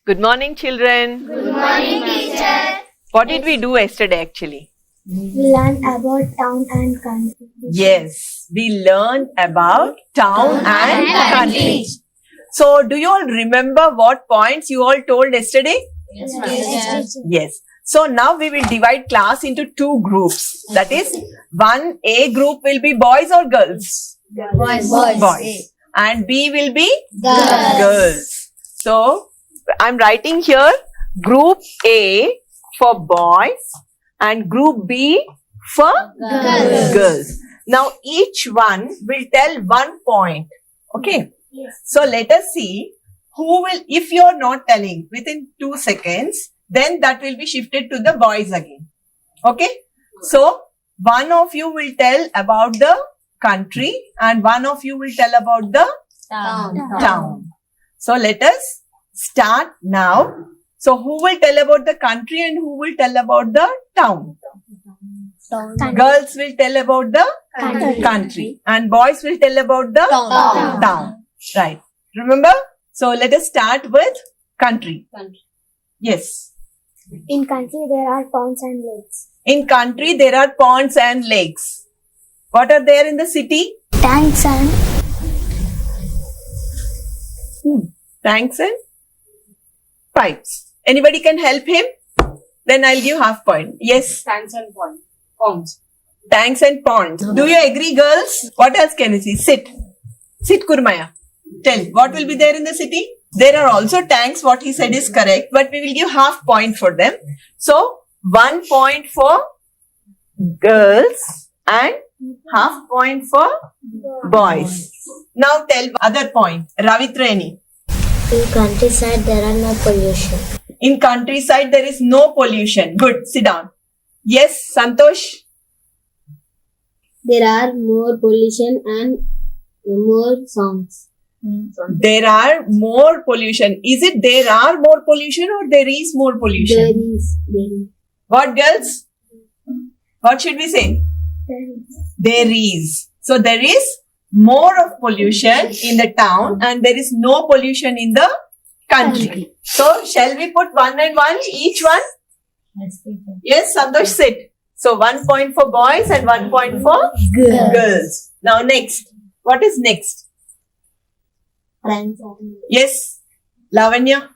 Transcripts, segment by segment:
Good morning, children. Good morning, teacher. What did we do yesterday actually? We learned about town and country. Yes, we learned about town and country. So, do you all remember what points you all told yesterday? Yes. Yes. So, now we will divide class into two groups. That is, one A group will be boys or girls? Boys. And B will be girls. So, I'm writing here group A for boys and group B for girls. Now, each one will tell 1 point. Okay. Yes. So, let us see who will, if you are not telling within 2 seconds, then that will be shifted to the boys again. Okay. So, one of you will tell about the country and one of you will tell about the town. So, let us start now. So, who will tell about the country and who will tell about the town? Girls will tell about the country and boys will tell about the town. Right. Remember? So, let us start with country. Yes. In country there are ponds and lakes. In country, there are ponds and lakes. What are there in the city? Tanks and Tanks and pipes. Anybody can help him? Then I'll give half point. Yes. Tanks and ponds. Tanks and ponds. Do you agree, girls? What else can you see? Sit. Sit, Kurmaya. Tell. What will be there in the city? There are also tanks. What he said is correct. But we will give half point for them. So, 1 point for girls and half point for boys. Now tell other point. Ravitreni. in countryside there are no pollution. In countryside, there is no pollution. Good. Sit down. Yes, Santosh. There are more pollution and more songs. There are more pollution. Is it there are more pollution or there is more pollution? There is. What, girls? What should we say? There is. So there is more of pollution in the town and there is no pollution in the country. So shall we put 1 and 1 each one? Yes, Santosh, sit. So 1 point for boys and 1 point for girls. Now next. What is next? Yes, Lavanya.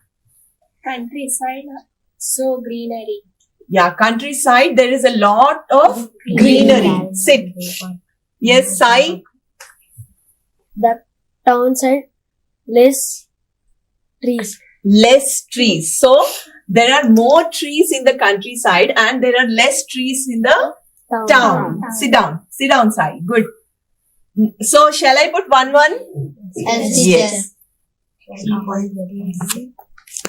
Countryside, so greenery. Yeah, countryside, there is a lot of greenery. Sit. Yes, Sai. The town side, less trees. Less trees. So, there are more trees in the countryside and there are less trees in the town. Sit down. Sit down, Sai. Good. So, shall I put 1 1? Yes.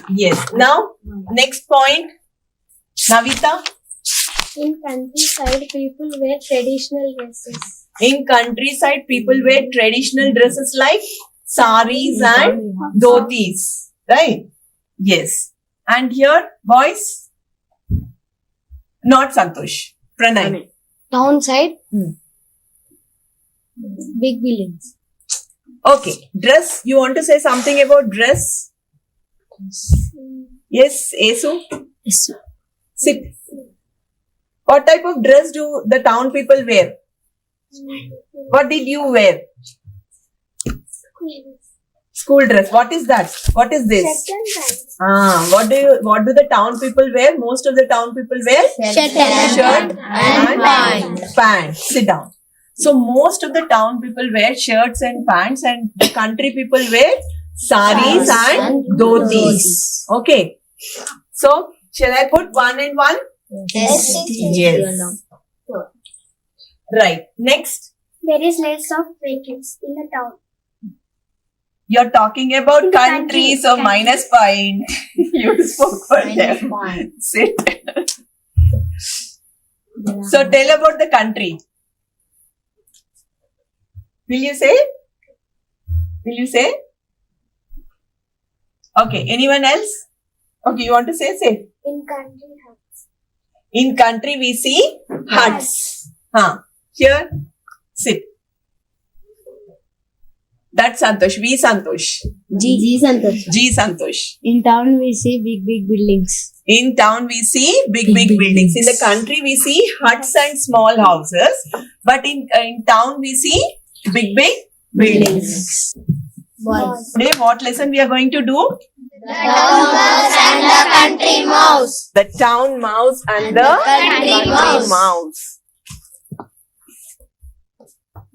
Yes. Now, next point. Navita. In countryside, people wear traditional dresses. In countryside, people wear traditional dresses like saris and dhotis. Right? Yes. And here, boys? Not Santosh. Pranay. Town side, big buildings. Okay. Dress. You want to say something about dress? Yes, Esu? Sit. What type of dress do the town people wear? What did you wear? School dress. What is that? What is this? What do the town people wear? Most of the town people wear shirt and pants. Sit down. So most of the town people wear shirts and pants and the country people wear saris and dhotis. Okay. So shall I put 1 and 1? Yes. Right. Next. There is less of vehicles in the town. You're talking about country, so minus point. You spoke for them. Sit. So tell about the country. Will you say? Will you say? Okay. Anyone else? Okay. You want to say? Say. In country huts. In country, we see huts. Here, sit. That's Santosh. V Santosh. G Santosh. G Santosh. In town we see big buildings. In town we see big Big buildings. In the buildings. country we see huts and small houses. But in town we see big buildings. Boys. Today what lesson we are going to do? The town mouse and the country mouse. The town mouse and the country mouse.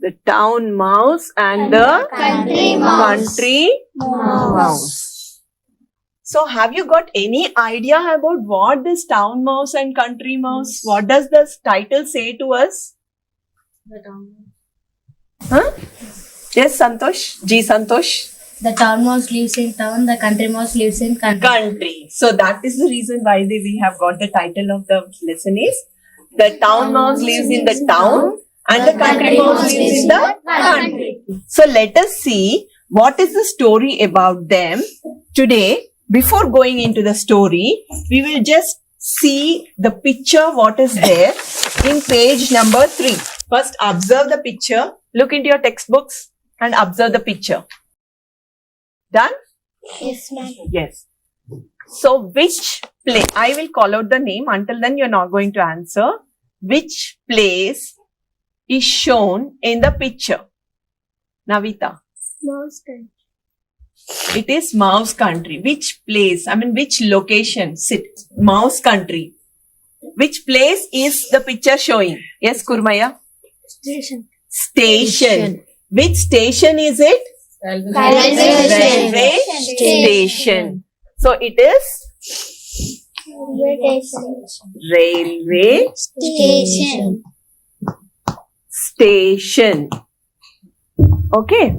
The town mouse and the country mouse. country mouse. So have you got any idea about what this town mouse and country mouse? What does this title say to us? Huh? Yes, Santosh. G Santosh. The town mouse lives in town, the country mouse lives in Country. So that is the reason why we have got the title of the lesson is the town mouse lives in the town and the country mouse lives in the country. So let us see what is the story about them. Today, before going into the story, we will just see the picture what is there in page number 3. First, observe the picture. Look into your textbooks and observe the picture. Done? Yes, ma'am. Yes. So, which place? I will call out the name. Until then, you're not going to answer. Which place is shown in the picture? Navita. Mouse country. It is mouse country. Which place? I mean, which location? Mouse country. Which place is the picture showing? Yes, Kurmaya? Station. Station. Which station is it? Railway station. So, it is railway Station. station. Okay.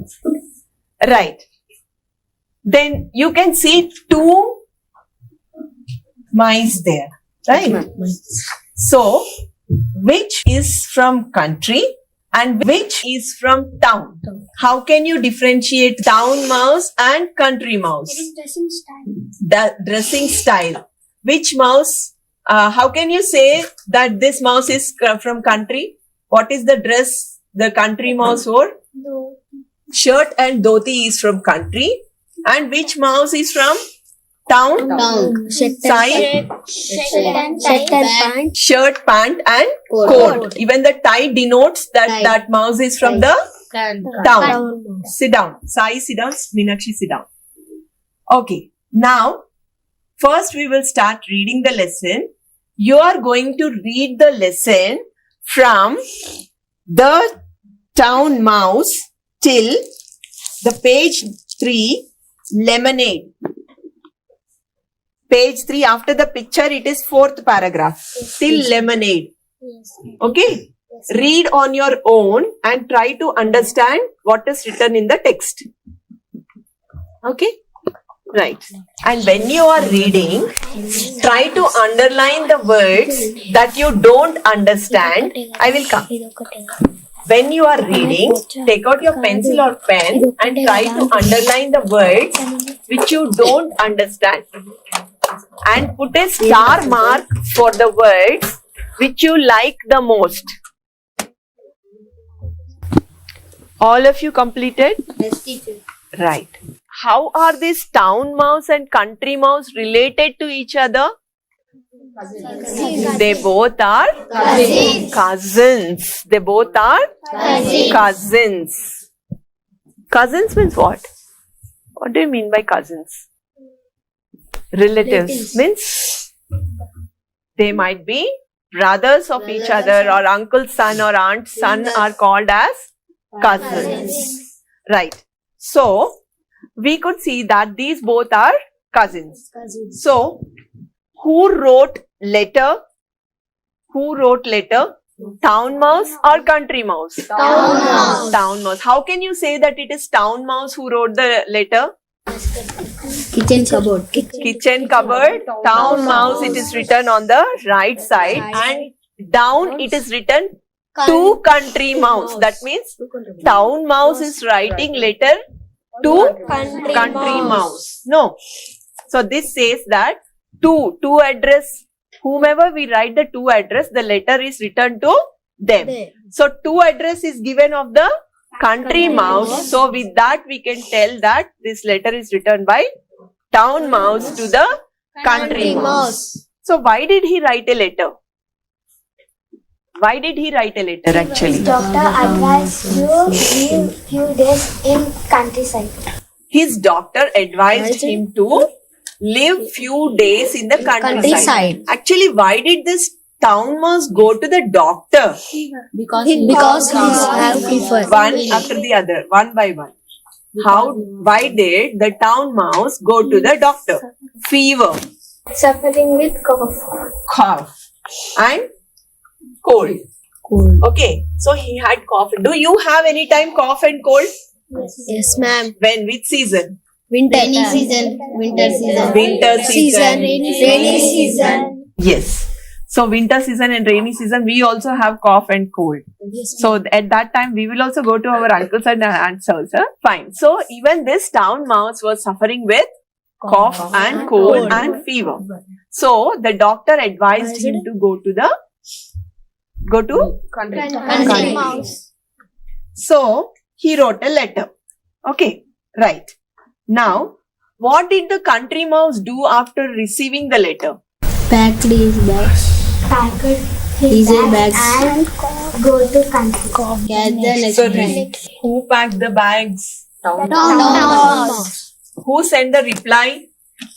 Right. Then you can see 2 mice there. Right. So, which is from country and which is from town? How can you differentiate town mouse and country mouse? Dressing style. The dressing style. Which mouse? How can you say that this mouse is from country? What is the dress the country mouse wore? Shirt and dhoti is from country. And which mouse is from town? Town. Sai? Shirt and pant. Shirt, pant and Coat. coat. Even the tie denotes that Tie. that mouse is from the town. Town. Sit down. Sai, sit down. Meenakshi, sit down. Okay. Now, first we will start reading the lesson. You are going to read the lesson from the town mouse till the page 3, lemonade. Page 3, after the picture, it is 4th paragraph. Till lemonade. Okay? Read on your own and try to understand what is written in the text. Okay? Right. And when you are reading, try to underline the words that you don't understand. I will come. When you are reading, take out your pencil or pen and try to underline the words which you don't understand. And put a star mark for the words which you like the most. All of you completed? Yes, teacher. Right. How are these town mouse and country mouse related to each other? They both are cousins. They both are cousins. Cousins means what? What do you mean by cousins? Relatives. Means they might be brothers of each other, or uncle's son or aunt's son are called as cousins. Right. So, we could see that these both are cousins. So, who wrote letter? Who wrote letter? Town mouse or country mouse? Town mouse. Town mouse. How can you say that it is town mouse who wrote the letter? Kitchen cupboard. Kitchen cupboard. Town mouse, it is written on the right side, and down it is written to country mouse. That means town mouse is writing letter to country mouse. No. So this says that to address whomever we write the to address, the letter is written to them. So to address is given of the country mouse. So with that we can tell that this letter is written by town mouse to the country mouse. So why did he write a letter? Why did he write a letter actually? Doctor advised you live few days in countryside. His doctor advised him to live few days in the countryside. Actually, why did this town mouse go to the doctor? Because he have fever. One after the other, one by one. Why did the town mouse go to the doctor? Fever, Suffering with cough, and cold. Okay, so he had cough. Do you have any time cough and cold? Yes, ma'am. When? Which season? Winter season. Winter season. Rainy season. Yes. So winter season and rainy season, we also have cough and cold. So at that time, we will also go to our uncles and aunts also. Fine. So even this town mouse was suffering with cough and cold and fever. So the doctor advised him to go to Country mouse. So he wrote a letter. Okay, right. Now, what did the country mouse do after receiving the letter? Packed his bags. Packed His his bags. and go to country. Catch the next So, train. who packed the bags? Town Mouse. Who sent the reply?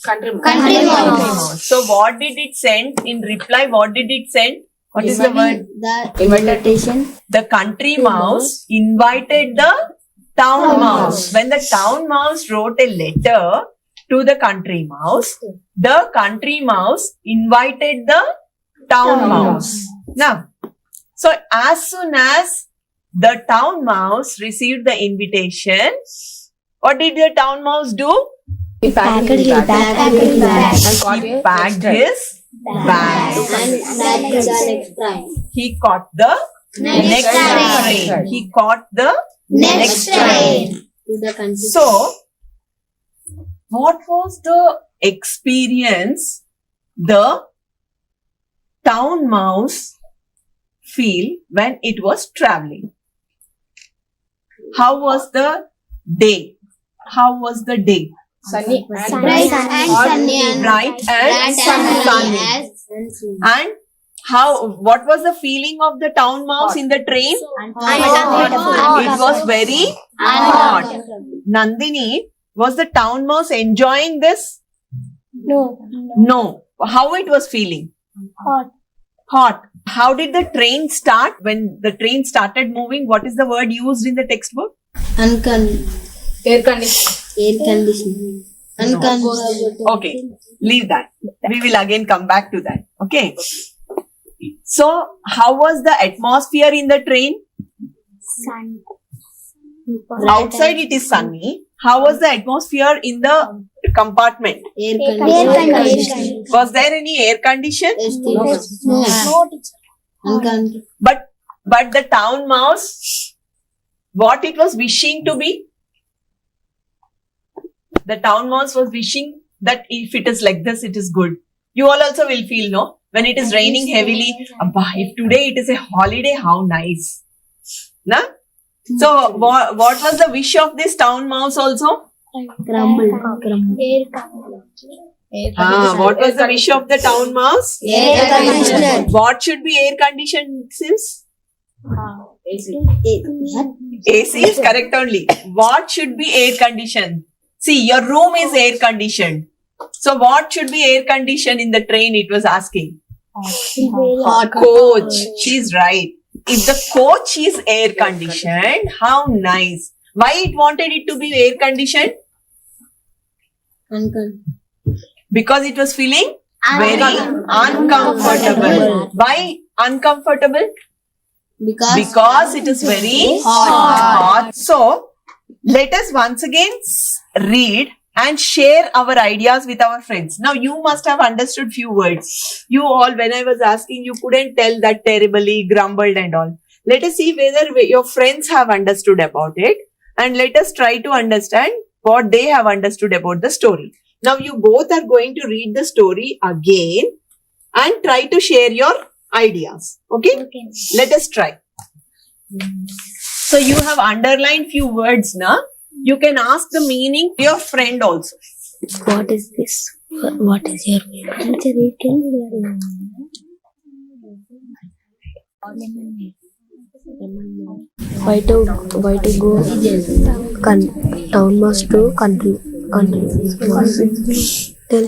country Country mouse. So, what did it send in reply? What did it send? What is the word? The invitation. The country mouse invited the town mouse. When the town mouse wrote a letter to the country mouse invited the town mouse. Now, so as soon as the town mouse received the invitation, what did the town mouse do? He packed his Packed bag his bag. and got He packed his bag. And the next train. He caught the next train. He caught the Next train. To the country. So, what was the experience the town mouse feel when it was traveling? How was the day? How was the day? sunny Bright and sunny and Bright and sunny. And what was the feeling of the town mouse in the train? It was very hot. Nandini, was the town mouse enjoying this? No. No. How it was feeling? Hot. Hot. How did the train start? When the train started moving, what is the word used in the textbook? air condition. Air conditioning. Okay, leave that. We will again come back to that. Okay. So, how was the atmosphere in the train? Sun. Outside it is sunny. How was the atmosphere in the compartment? Air Air conditioning. condition. Was there any air condition? No teacher. Uncon- But the town mouse, what it was wishing to be? The town mouse was wishing that if it is like this, it is good. You all also will feel, no? When it is raining heavily, Abba, if today it is a holiday, how nice. Na? So, what was the wish of this town mouse also? Crumble. Air conditioner. What was the wish of the town mouse? Air conditioner. What should be air conditioned since? AC is correct only. What should be air conditioned? See, your room is air conditioned. So what should be air conditioned in the train? It was asking. Coach. She's right. If the coach is air conditioned, how nice. Why it wanted it to be air conditioned? Because it was feeling very uncomfortable. Why uncomfortable? Because it is very hot. So, let us once again read and share our ideas with our friends. Now, you must have understood few words. You all, when I was asking, you couldn't tell that terribly, grumbled and all. Let us see whether your friends have understood about it. And let us try to understand what they have understood about the story. Now, you both are going to read the story again and try to share your ideas. Okay? Let us try. So you have underlined few words, na? You can ask the meaning to your friend also. What is this? What is your teacher? It can be why to go town must to country. Tell.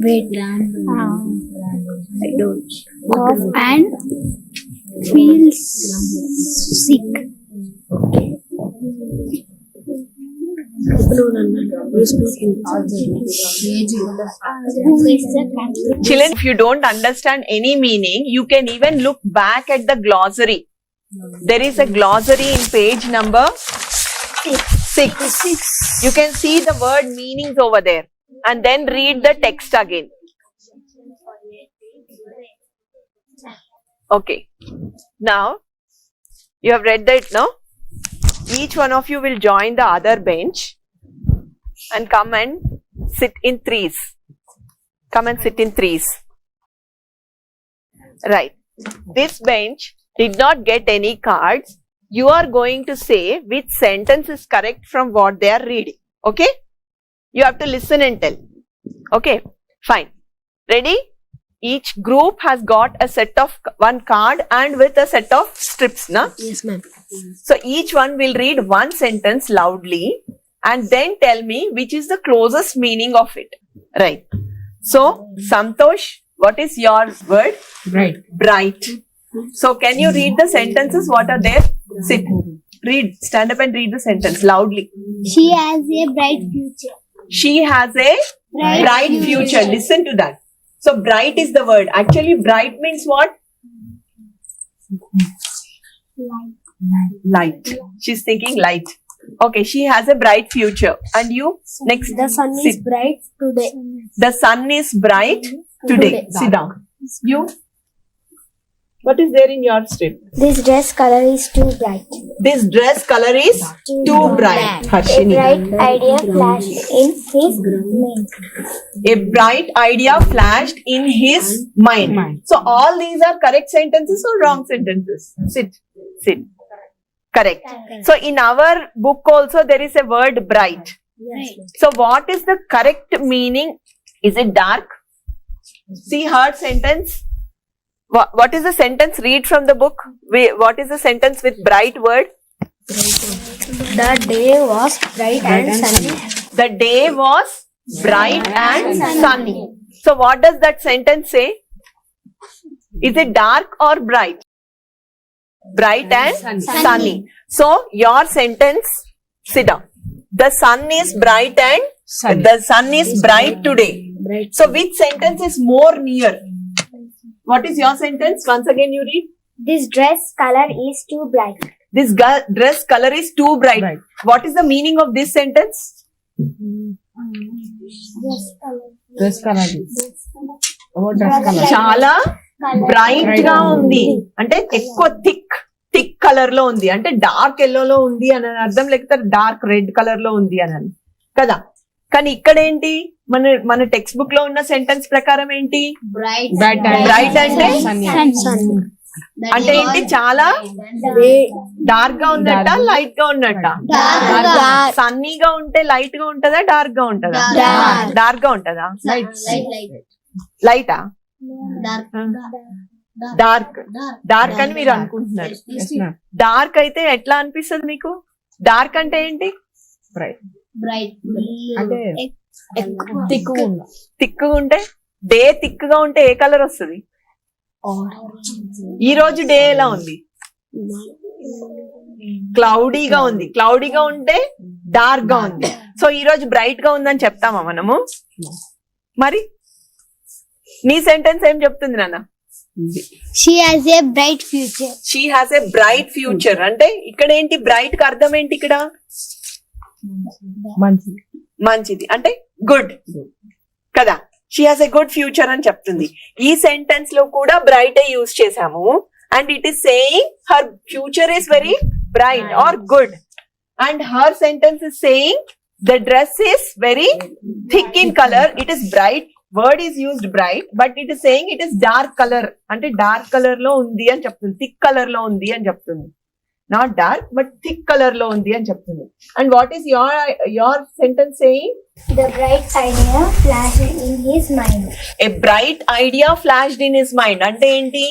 Wait. I don't. Cough and feels sick. Children, if you don't understand any meaning, you can even look back at the glossary. There is a glossary in page number 6. You can see the word meanings over there and then read the text again. Okay. Now, you have read that, no? Each one of you will join the other bench and come and sit in threes. Come and sit in threes. Right. This bench did not get any cards. You are going to say which sentence is correct from what they are reading. Okay? You have to listen and tell. Okay? Fine. Ready? Each group has got a set of one card and with a set of strips, na? Yes, ma'am. So each one will read one sentence loudly and then tell me which is the closest meaning of it. Right. So, Santosh, what is your word? Bright. Bright. So, can you read the sentences? What are there? Sit. Read. Stand up and read the sentence loudly. She has a bright future. She has a bright future. Listen to that. So, bright is the word. Actually, bright means what? Light. She's thinking light. Okay, she has a bright future. And you? Next. The sun is Sit. bright today. The sun is bright today. Sit down. You? What is there in your strip? This dress color is too bright. This dress color is too bright. A Harshini. bright idea flashed in his mind. A bright idea flashed in his mind. So all these are correct sentences or wrong sentences? Sit. Sit. Correct. So in our book also there is a word bright. So what is the correct meaning? Is it dark? See her sentence. What is the sentence? Read from the book. What is the sentence with bright word? The day was bright and sunny. The day was bright and sunny. So what does that sentence say? Is it dark or bright? Bright and sunny. So your sentence, sit down. The sun is bright and the sun is bright today. So which sentence is more near? What is your sentence? Once again you read. This dress color is too bright. This dress color is too bright. What is the meaning of this sentence? Dress color. What dress color? చాలా bright గా ఉంది అంటే ఎక్కువ thick colour లో ఉంది అంటే dark yellow లో ఉంది అని అర్థం, లేకపోతే డార్క్ రెడ్ కలర్ లో ఉంది అని కదా. కానీ ఇక్కడ ఏంటి, మన టెక్స్ట్ బుక్ లో ఉన్న సెంటెన్స్ ప్రకారం ఏంటి? బ్రైట్ అంటే అంటే ఏంటి, చాలా డార్క్ గా ఉన్నట్ట, లైట్ గా ఉన్నట్ట? సన్నీగా ఉంటే లైట్ గా ఉంటదా, డార్క్ గా ఉంటదా? డార్క్ గా ఉంటదా? లైటా? డార్క్ అని మీరు అనుకుంటున్నారు. డార్క్ అయితే ఎట్లా అనిపిస్తుంది మీకు? డార్క్ అంటే ఏంటి? అంటే థిక్ ఉంటే, డే థిక్ గా ఉంటే ఏ కలర్ వస్తుంది? ఈ రోజు డే ఎలా ఉంది? క్లౌడీగా ఉంది. క్లౌడీగా ఉంటే డార్క్ గా ఉంది. సో ఈ రోజు బ్రైట్ గా ఉందని చెప్తామా మనము? మరి నీ సెంటెన్స్ ఏం చెప్తుంది నాన్న? She has a bright future. She has a bright future అంటే ఇక్కడ ఏంటి, బ్రైట్ కి అర్థం ఏంటి ఇక్కడ? మంచిది అంటే గుడ్ కదా. She has a good future అని చెప్తుంది. ఈ సెంటెన్స్ లో కూడా బ్రైట్ యూజ్ చేసాము. And it is saying her future is very bright or good. And her sentence is saying the dress is very thick in colour. It is bright. Word is used bright, but it is saying it is dark colour అంటే dark colour లో ఉంది అని చెప్తుంది, thick colour లో ఉంది అని చెప్తుంది. Not dark but thick colour లో ఉంది అని చెప్తుంది. And what is your sentence saying? The bright idea flashed in his mind. A bright idea flashed in his mind అంటే ఏంటి?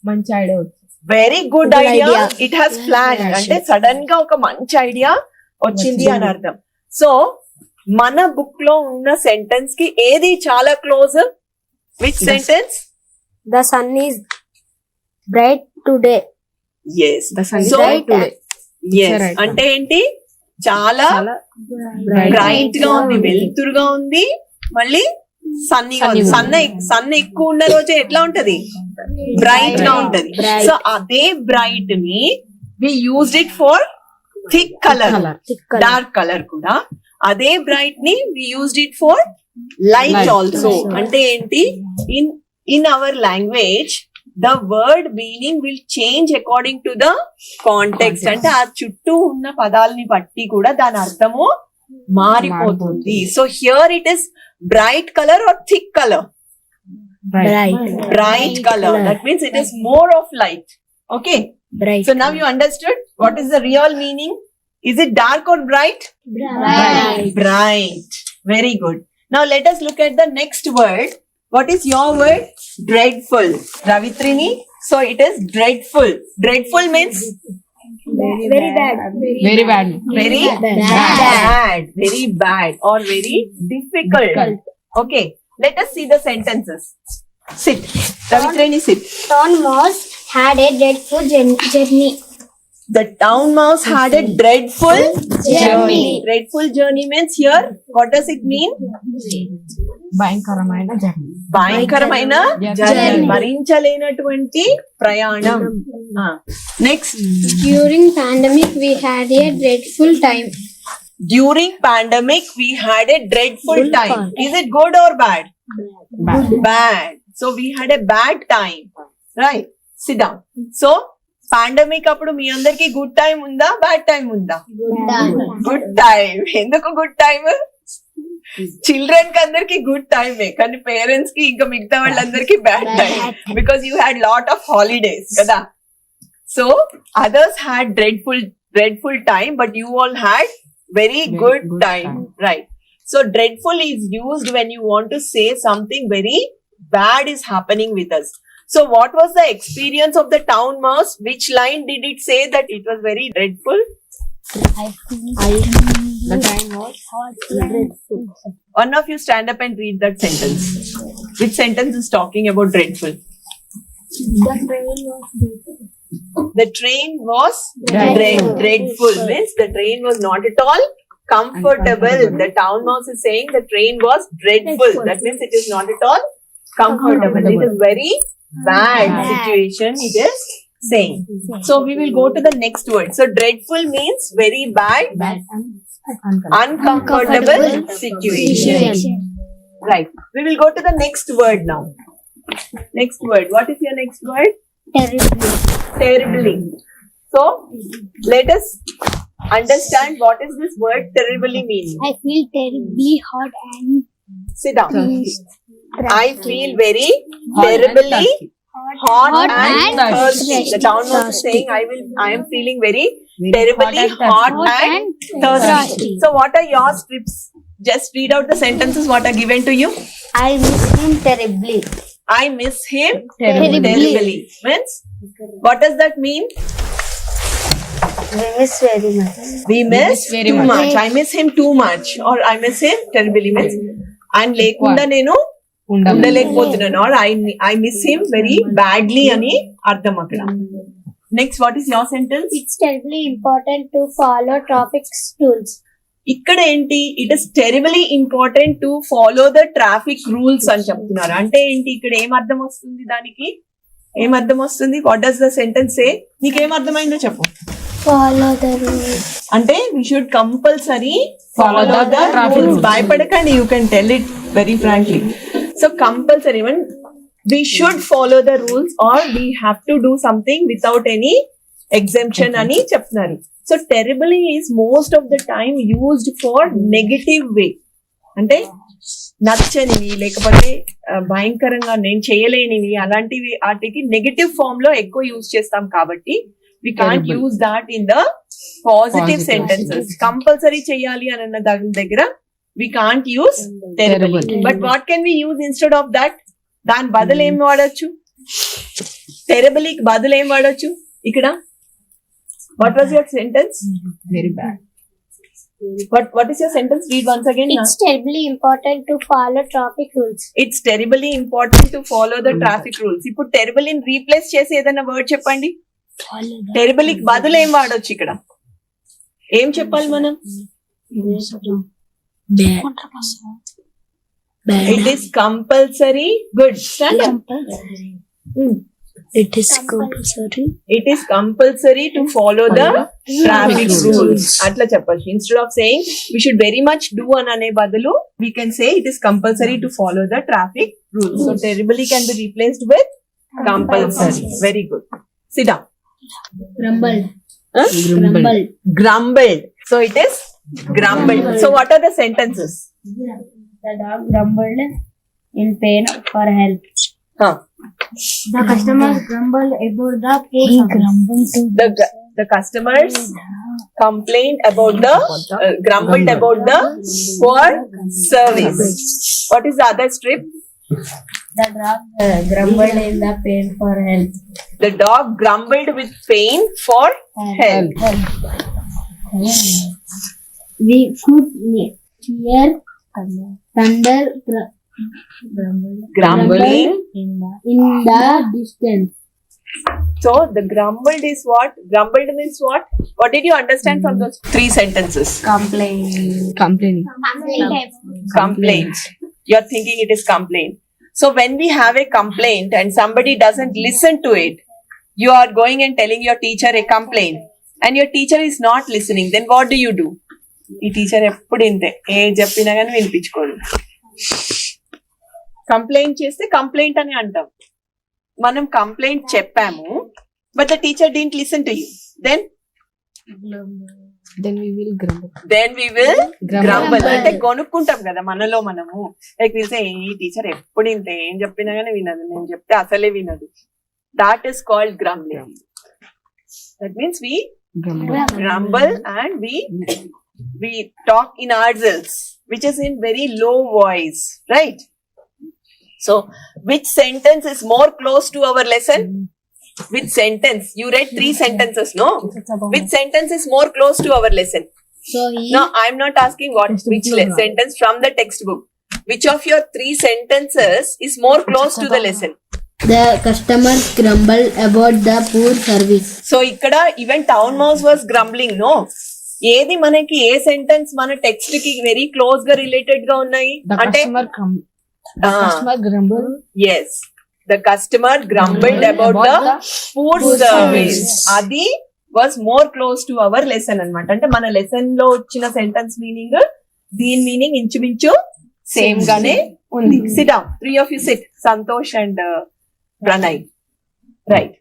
మంచి ఐడియా వచ్చింది. Very good Good idea idea. It has flash అంటే sudden గా ఒక మంచి ఐడియా వచ్చింది అని అర్థం. సో మన బుక్ లో ఉన్న సెంటెన్స్ కి ఏది చాలా క్లోజ్? Which sentence? The sun is bright today. Yes The sun is So- bright today. Yes Right. అంటే ఏంటి? చాలా చాలా బ్రైట్ గా ఉంది, వెలుతురుగా ఉంది, మళ్ళీ సన్నీగా ఉంది. సన్ ఎక్కువ ఉన్న రోజు ఎట్లా ఉంటది? బ్రైట్ గా ఉంటది. Bright. సో అదే బ్రైట్ ని we used it for thick colour, Thick color. Dark colour కూడా. అదే బ్రైట్ ని we used it for light Light also. also. అంటే ఏంటి? In our language the word meaning will change according to the context. అంటే ఆ చుట్టూ ఉన్న పదాలని బట్టి కూడా దాని అర్థము మారిపోతుంది. So here it is bright colour or thick colour? Bright. Bright color. That means it is more of light. Okay. Bright. So now you understood what is the real meaning. Is it dark or bright? Bright. Bright. Very good. Now let us look at the next word. What is your word? Dreadful. Ravitrini. So it is dreadful. Dreadful means Very bad. Very bad. very Bad. bad, very bad or very difficult. Okay. Let us see the sentences. Sit. Ravitrini, sit. Town mouse had a dreadful journey. The town mouse had a dreadful Journey. Dreadful journey means here, what does it mean? భయంకరమైన journey. భయంకరమైన Journey. భరించలేనటువంటి ప్రయాణం. Next, During pandemic, we had a dreadful time. During pandemic we had a dreadful time. Is it good or bad? Bad. So we had a bad time. Right. Sit down. So pandemic అప్పుడు మీ అందరికి good time ఉందా, bad time ఉందా? Good time. ఎందుకు good time? Children కి అందరికి good టైమే, కానీ parents కి ఇంకా మిగతా వాళ్ళందరికీ bad time, because you had lot of holidays కదా. So others had dreadful time, but you all had very good time. Right. So dreadful is used when you want to say something very bad is happening with us. So what was the experience of the town mouse? Which line did it say that it was very dreadful? The time was Dreadful. One of you stand up and read that sentence. Which sentence is talking about dreadful? The train was dreadful. Means the train was not at all comfortable. The town mouse is saying the train was dreadful. That means it is not at all comfortable. It is very bad situation it is saying. So we will go to the next word. So dreadful means very bad, uncomfortable situation. Right. We will go to the next word now. Next word. What is your next word? Terribly. So let us understand what is this word terribly meaning. I feel terribly hot and Sit down. I feel very terribly hot and thirsty. The town mouse is saying I am feeling very terribly hot and thirsty. So what are your strips? Just read out the sentences what are given to you. I miss him terribly. I miss him Terribly. Means what does that mean? We miss very much. We miss very too much. much. I miss him too much or I miss him terribly means ఆయన లేకుండా నేను ఉండలేకపోతున్నాను or I miss him very badly అని అర్థం అక్కడ. Next what is your sentence? It's terribly important to follow traffic rules. ఇక్కడ ఏంటి? It is terribly important to follow the traffic rules అని చెప్తున్నారు. అంటే ఏంటి? ఇక్కడ ఏం అర్థం వస్తుంది? దానికి ఏం అర్థం వస్తుంది? వాట్ డస్ ద సెంటెన్స్ సే? నీకేం అర్థమైందో చెప్పు. Follow the rules. అంటే we should compulsory Follow follow the the traffic rules. rules. భయపడకండి, you can tell it very frankly. So compulsory when we should follow the rules or we have to do something without any exemption అని చెప్తున్నారు. So terribly is most of the time used for negative way. అంటే నచ్చనివి లేకపోతే భయంకరంగా నేను చేయలేనివి అలాంటివి వాటికి negative form లో ఎక్కువ యూజ్ చేస్తాం కాబట్టి We can't Terrible. use that in the positive Positive sentences. Compulsory cheyali anna dagra we can't use terribly. Terrible. But what can we use instead of that? Dan badal em vadachu? Terribly badal em vadachu? Ikkada. What was your sentence? Very bad. What is your sentence? Read once again. It's terribly important to follow traffic rules. It's terribly important to follow the traffic rules. ఇప్పుడు terrible in replace చేసి ఏదైనా word చెప్పండి. Terribly బదులు ఏం వాడొచ్చు ఇక్కడ? ఏం చెప్పాలి మనం? It is compulsory. Good. Stand up. It is compulsory. It is compulsory to follow the traffic rules. అట్లా చెప్పచ్చు. Instead of saying we should very much do అనే బదులు we can say it is compulsory to follow the traffic rules. So terribly can be replaced with compulsory. Very good. Sit down. Grumbled. Huh? Grumbled. Grumbled. So it is grumbled. So what are the sentences? The dog grumbled in pain for help. Huh. The customers grumbled about the price. The customers complained about the grumbled about the poor service. What is the other strip? The dog grumbled in the pain for help. The dog grumbled with pain for help. We could hear thunder Grumbling. in the distance. So the grumbled is what? Grumbled means what? What did you understand from those three sentences? Complaining. Complaint. You are thinking it is complaint. So when we have a complaint and somebody doesn't listen to it, you are going and telling your teacher a complaint and your teacher is not listening, then what do you do? ఈ teacher ఎప్పుడు ఇంతే ఏ చెప్పినా కానీ వినిపించుకోదు. Complaint చేస్తే complaint అని అంటాం. మనం complaint చెప్పాము but the teacher didn't listen to you, then Then we will grumble. Grumble అంటే కొనుక్కుంటాం కదా మనలో మనము. లైక్ విల్ సే ఈ టీచర్ ఎప్పుడు ఇంతే ఏం చెప్పినా కానీ వినదు, నేను చెప్తే అసలే వినదు. That is called grumbling. That means we grumble and we talk in ourselves, which is in very low voice, right? So which sentence is more close to our lesson? Which sentence? You read 3 sentences, no? Which sentence is more close to our lesson? So he No, I'm not asking which sentence from the textbook. Which of your 3 sentences is more close to the lesson? the customers grumbled about the poor service. So ikkada even town mouse was grumbling, no? ఏది మనకి ఏ sentence మన text కి very close గా related గా ఉన్నాయి The అంటే customer grumble. yes, the customer grumbled about the poor service. అది was more close to our lesson అన్నమాట. అంటే మన లెసన్ లో వచ్చిన సెంటెన్స్ మీనింగ్ దీని మీనింగ్ ఇంచుమించు సేమ్ గానే ఉంది. Sit down, 3 of you sit. Santosh and Pranay. Right.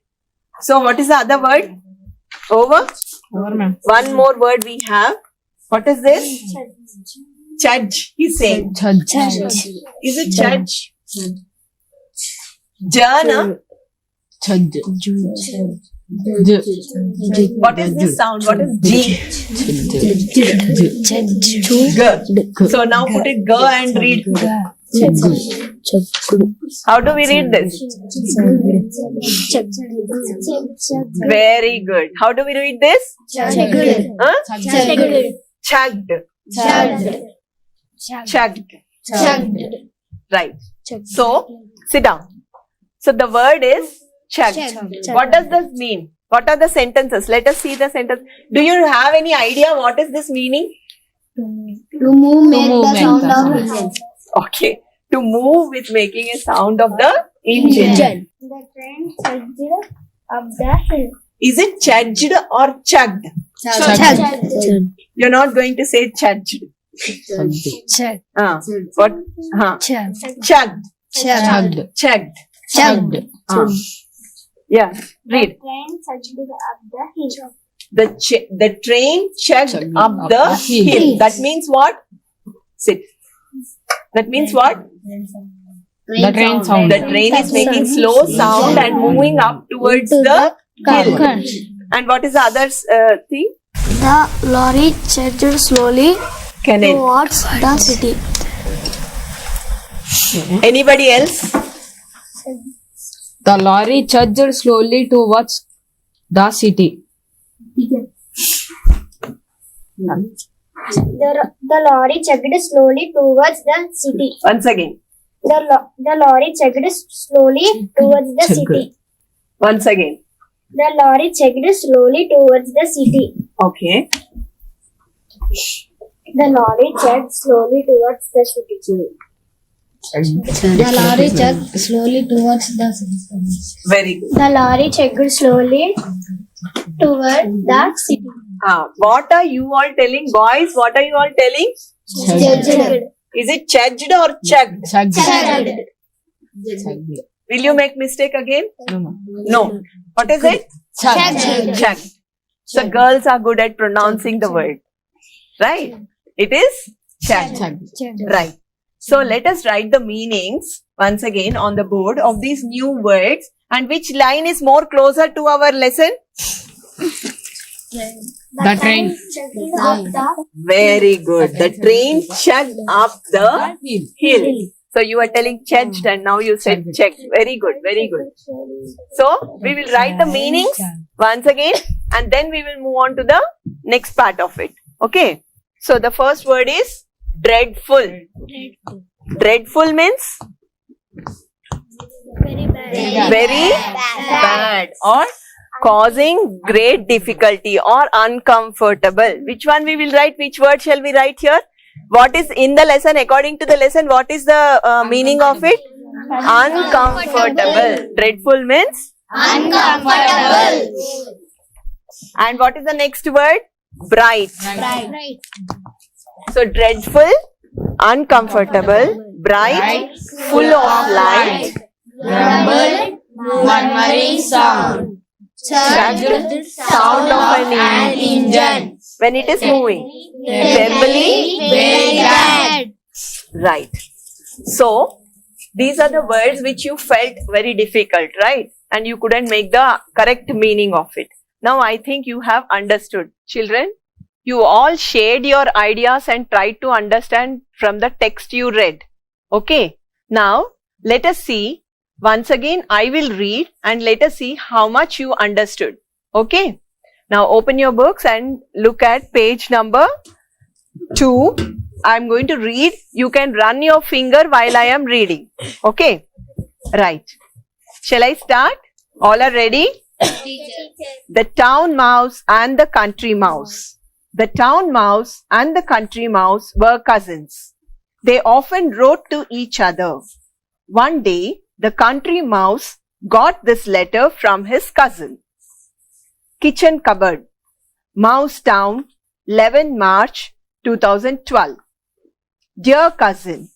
So what is the other word? Over. One more word we have. What is this? Chudge. He's saying. Judge. Is it chudge? Jana. Judge. What is this sound? What is G? G. So now put it G and read. How do we read this? Very good. How do we read this? Huh? Chugged. Chugged. Right. So, sit down. So the word is chugged. What does this mean? What are the sentences? Let us see the sentence. Do you have any idea what is this meaning? To move, make the sound of engine. Okay. To move with making a sound of the engine. The train chugged up the hill. Is it chudged or chugged? You're not going to say chudged. What? Chugged. Chugged. Yeah. Read. The train chugged up the hill. The train chugged up the hill. That means what? Sit. That means what? The train sound. The train is making slow sound and moving up towards the hill. And what is the other thing? The lorry charged slowly Canal. towards the city. Anybody else? The lorry charged slowly towards the city. The lorry chugged slowly towards the city. Once again. The lorry chugged slowly towards the city. Once again. The lorry chugged slowly towards the city. Okay. The lorry chugged slowly towards the city. The lorry chugged slowly towards the city. Very good. The lorry chugged slowly towards the city. What are you all telling? Boys, what are you all telling? Chugged. Is it chugged or chugged? Chugged. Will you make mistake again? No. No. What is it? Chugged. Chugged. So girls are good at pronouncing the word. Right? It is chugged. Chugged. Right. So let us write the meanings once again on the board of these new words. And which line is more closer to our lesson? The train. Chugged up the Very good. The train chugged up the hill. So you are telling chugged and now you said checked. Very good. Very good. So we will write the meanings once again and then we will move on to the next part of it. Okay. So the first word is dreadful. Dreadful means very bad or causing great difficulty or uncomfortable. Which one we will write? Which word shall we write here? What is in the lesson? According to the lesson, what is the meaning of it? Uncomfortable. Dreadful means? uncomfortable. And what is the next word? Bright. Right. So dreadful, uncomfortable, bright, full of light, Rumble, murmuring sound. chugged, sound of an engine when it is moving. Trembly, Very bad. right. So these are the words which you felt very difficult, right? And you couldn't make the correct meaning of it. Now I think you have understood. Children, you all shared your ideas and tried to understand from the text you read. Okay. Now let us see. Once again, I will read and let us see how much you understood. Okay. Now open your books and look at page number 2. I am going to read. You can run your finger while I am reading. Okay. Right. Shall I start? All are ready? The town mouse and the country mouse. The town mouse and the country mouse were cousins. They often wrote to each other. One day, the country mouse got this letter from his cousin. Kitchen cupboard, Mouse Town, 11 March 2012. Dear cousin,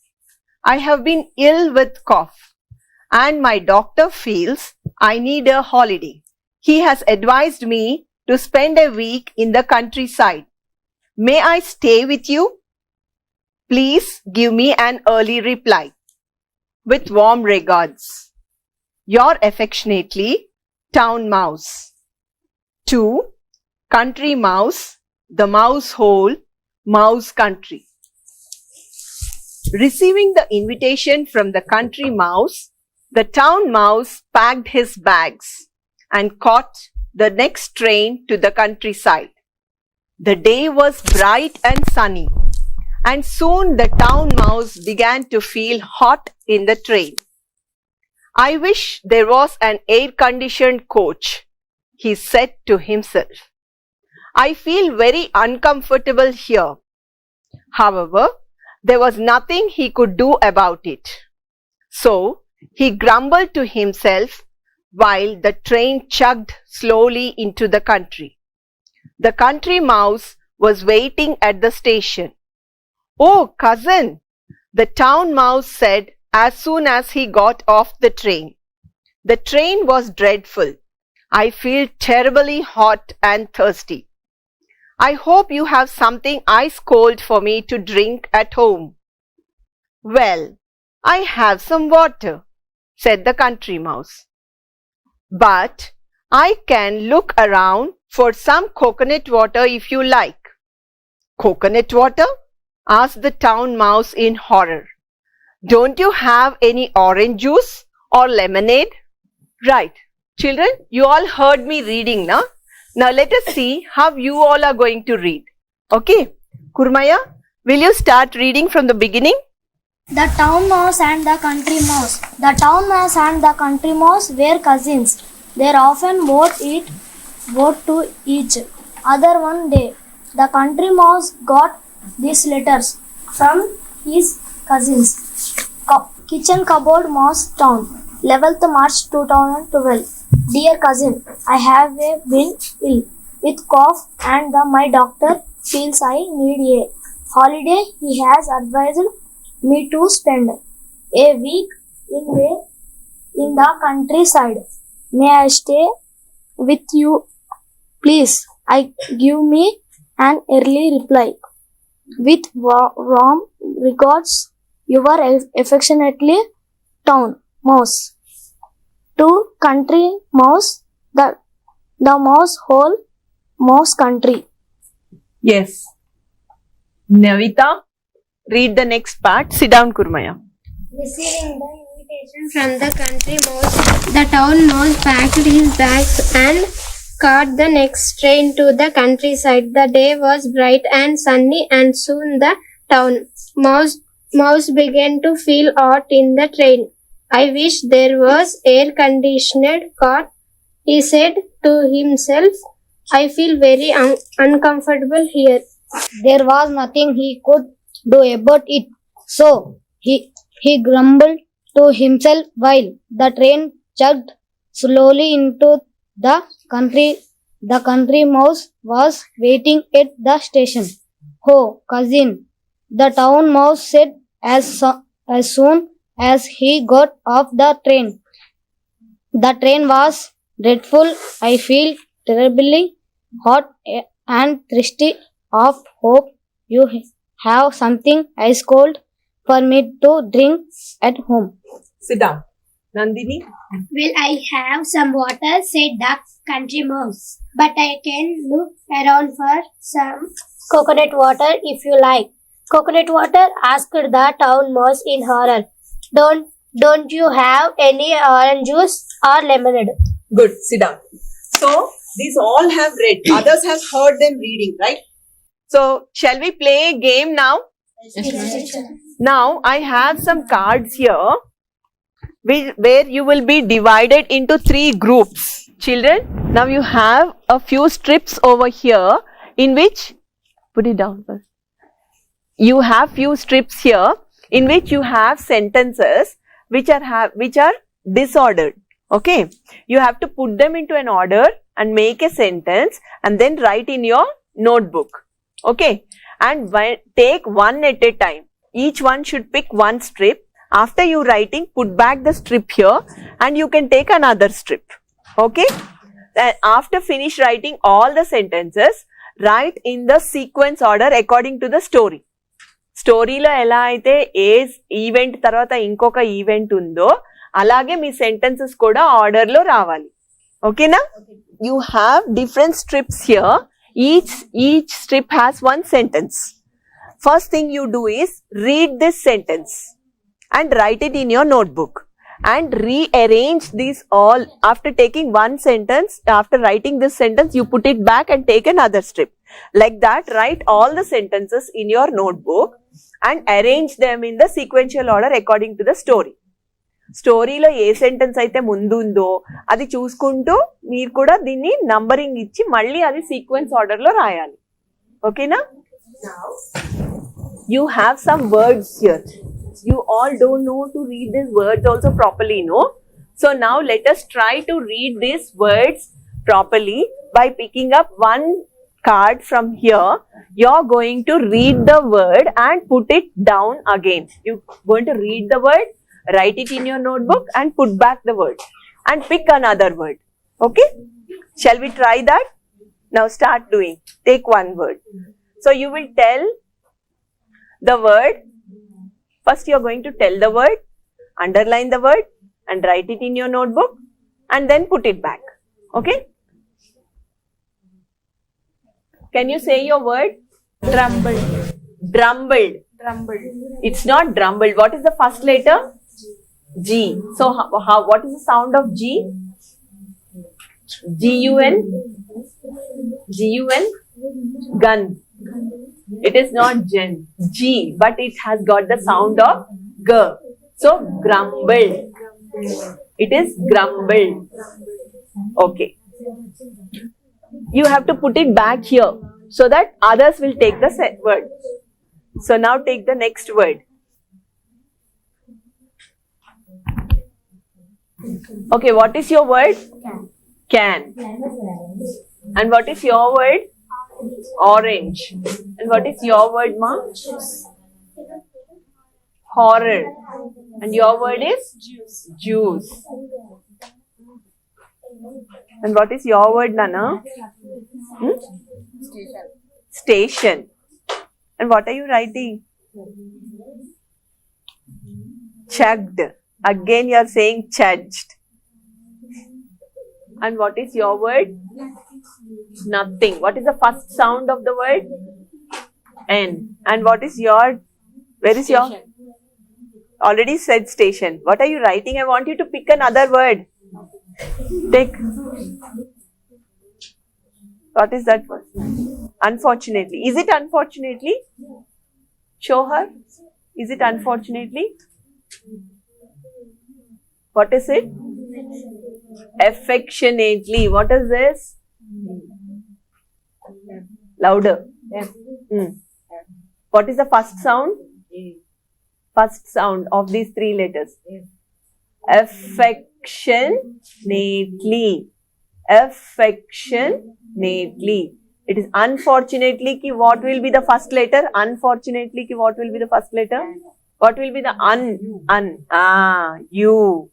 I have been ill with cough and my doctor feels I need a holiday. He has advised me to spend a week in the countryside. May I stay with you? Please give me an early reply. With warm regards. Your affectionately, Town Mouse. 2. Country Mouse, the mouse hole, mouse country. Receiving the invitation from the country mouse, the town mouse packed his bags and caught the next train to the countryside. The day was bright and sunny, and soon the town mouse began to feel hot in the train. I wish there was an air-conditioned coach, he said to himself. I feel very uncomfortable here. However, there was nothing he could do about it. So, he grumbled to himself while the train chugged slowly into the country. The country mouse was waiting at the station. Oh, cousin, the town mouse said as soon as he got off the train. The train was dreadful. I feel terribly hot and thirsty. I hope you have something ice cold for me to drink at home. Well, I have some water, said the country mouse. But I can look around for some coconut water if you like. Coconut water? Asked the town mouse in horror. Don't you have any orange juice or lemonade? Right. Children, you all heard me reading, na? Now let us see how you all are going to read. Okay. Kurmaya, will you start reading from the beginning? The town mouse and the country mouse. The town mouse and the country mouse were cousins. They often wrote to each other one day. The country mouse got these letters from his cousins. Kitchen cupboard mouse town. 11th March 2012. Dear cousin, I have been ill with cough and my doctor feels I need a holiday. He has advised me to spend a week in the countryside. May I stay with you? Please, I give me an early reply. With warm regards, your affectionately, town mouse. To country mouse, the mouse whole mouse country. Yes. Navita, read the next part. Sit down, Kurmaya. Receiving the invitation from the country mouse, the town mouse packed his bags and caught the next train to the countryside. The day was bright and sunny, and soon the town mouse began to feel hot in the train. I wish there was air-conditioned car, he said to himself. I feel very uncomfortable here. There was nothing he could do about it. So he grumbled to himself while the train chugged slowly into the country. The country mouse was waiting at the station. Oh, cousin, the town mouse said as soon as he got off the train. The train was dreadful. I feel terribly hot and thirsty. Of hope you have something ice cold for me to drink at home. Sit down. Nandini? Will I have some water? Said the country mouse. But I can look around for some coconut water if you like. Coconut water? Asked the town mouse in horror. Don't you have any orange juice or lemonade? Good. Sit down. So, these all have read. Others have heard them reading, right? So, shall we play a game now? Now, I have some cards here where you will be divided into 3 groups. Children, now you have a few strips over here in which, put it down first. You have few strips here in which you have sentences which are disordered. Okay, you have to put them into an order and make a sentence and then write in your notebook. Okay, and take one at a time. Each one should pick one strip. After you writing, put back the strip here and you can take another strip. Okay, then after finish writing all the sentences, write in the sequence order according to the story. స్టోరీలో ఎలా అయితే ఏ event తర్వాత ఇంకొక event ఉందో అలాగే మీ sentences కూడా order లో రావాలి. ఓకేనా? You have different strips here. Each strip has one sentence. First thing you do is read this sentence and write it in your notebook and rearrange these all. After taking one sentence, after writing this sentence, you put it back and take another strip. Like that, write all the sentences in your notebook and arrange them in the sequential order according to the story. స్టోరీలో ఏ sentence అయితే ముందుందో అది చూసుకుంటూ మీరు కూడా దీన్ని numbering ఇచ్చి మళ్ళీ అది సీక్వెన్స్ ఆర్డర్ లో రాయాలి. ఓకేనా? You have some words here. You all don't know to read these words also properly, no? So now let us try to read these words properly by picking up one card from here. You're going to read the word and put it down again. You're going to read the word, write it in your notebook and put back the word and pick another word. Okay? Shall we try that? Now start doing. Take one word. So you will tell the word. First, you are going to tell the word, underline the word and write it in your notebook and then put it back. Okay? Can you say your word? Drumbled. Drumbled. Drumbled. It's not drumbled. What is the first letter? G. So what is the sound of G? G-U-N? G-U-N? Gun. It is not gen. G, but it has got the sound of G. So grumbled. It is grumbled. Okay. You have to put it back here so that others will take the word. So now take the next word. Okay, what is your word? Can. And what is your word? Orange. And what is your word, ma? Horror. And your word is? Juice. And what is your word, Nana? Station. And what are you writing? Chugged. Again you are saying chudged. And what is your word? Nothing. What is the first sound of the word? N. And what is your? Where is your? Already said station. What are you writing? I want you to pick another word. Take. What is that word? Unfortunately. Is it unfortunately? Show her. Is it unfortunately? What is it? Affectionately. What is this? Louder. What is the first sound? First sound of these three letters. Affectionately. Affectionately. It is unfortunately ki what will be the first letter? Unfortunately ki what will be the first letter? What will be the U.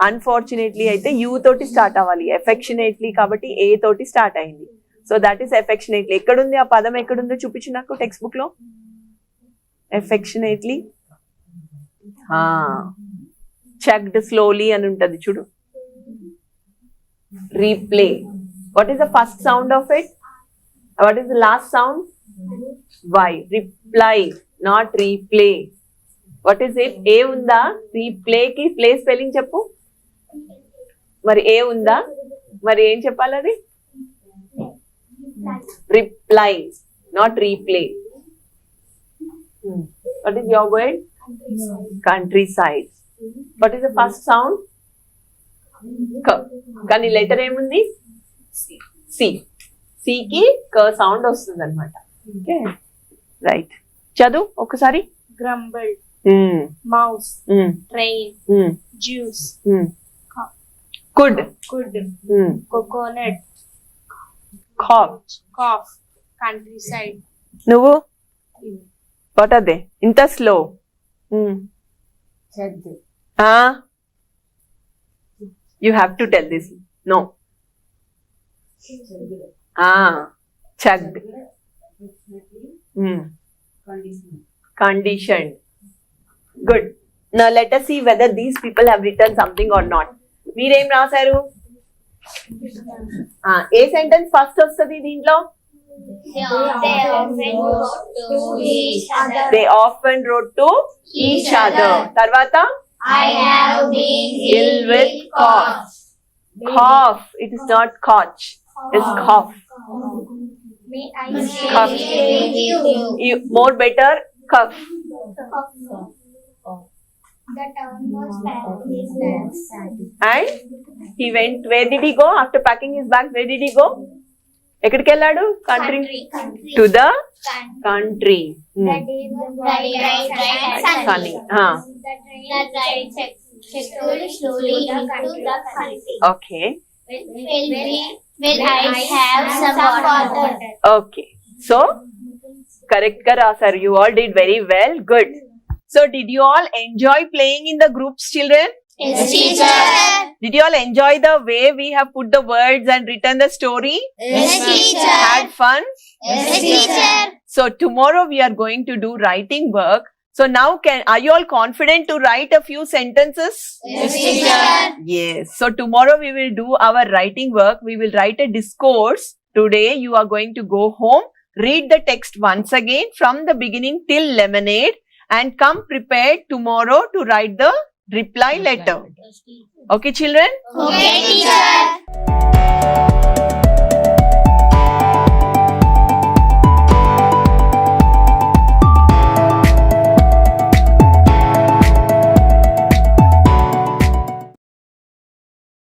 Unfortunately అయితే U తోటి start అవ్వాలి. Affectionately కాబట్టి A తోటి start అయింది. So that is affectionately. ఎక్కడుంది ఆ పదం? ఎక్కడుందో చూపించు నాకు టెక్స్ట్ బుక్ లో. Affectionately. Chugged slowly అని ఉంటది చూడు. Replay. What is the first sound of it? What is the last sound? Y. Reply, not replay. What is it? A ఉందా? Replay కి ప్లే స్పెల్లింగ్ చెప్పు. మరి A ఉందా? మరి ఏం చెప్పాలి అది? Reply, not replay. What is your word? Countryside. What is the first sound? K. కానీ లెటర్ ఏముంది? C. C కి క సౌండ్ వస్తుంది అనమాట. Okay right. చదువు ఒకసారి. Grumbled. Mouse. Train. Juice. Could. Coconut. Cough. Cough. Countryside. నువ్వు వాట్ ఆర్ దే? ఇంత slow. You have to tell this. No. Chugged. Conditioned. Good. Now let us see whether these people have written something or not. మీరేం రాశారు? ఏ sentence first వస్తుంది దీంట్లో? They often wrote to each other. తర్వాత I have been ill with cough. Cough. It is not cough. It's cough. Cough. You more better cough. The town was packing his bags. And he went. Where did he go after packing his bags? Where did he go? ఎక్కడికి వెళ్ళాడు? Country. To the country. The day was bright and Sunny. The train settled slowly into the country. Okay. Will I have some water? Okay. So, correct ka rasaru. You all did very well. Good. So, did you all enjoy playing in the groups, children? Yes, teacher. Did you all enjoy the way we have put the words and written the story? Yes, teacher. Had fun? Yes, teacher. So, tomorrow we are going to do writing work. So, now are you all confident to write a few sentences? Yes, teacher. Yes. So, tomorrow we will do our writing work. We will write a discourse. Today, you are going to go home. read the text once again from the beginning till lemonade and come prepared tomorrow to write the reply letter. Okay, children? Okay, teacher.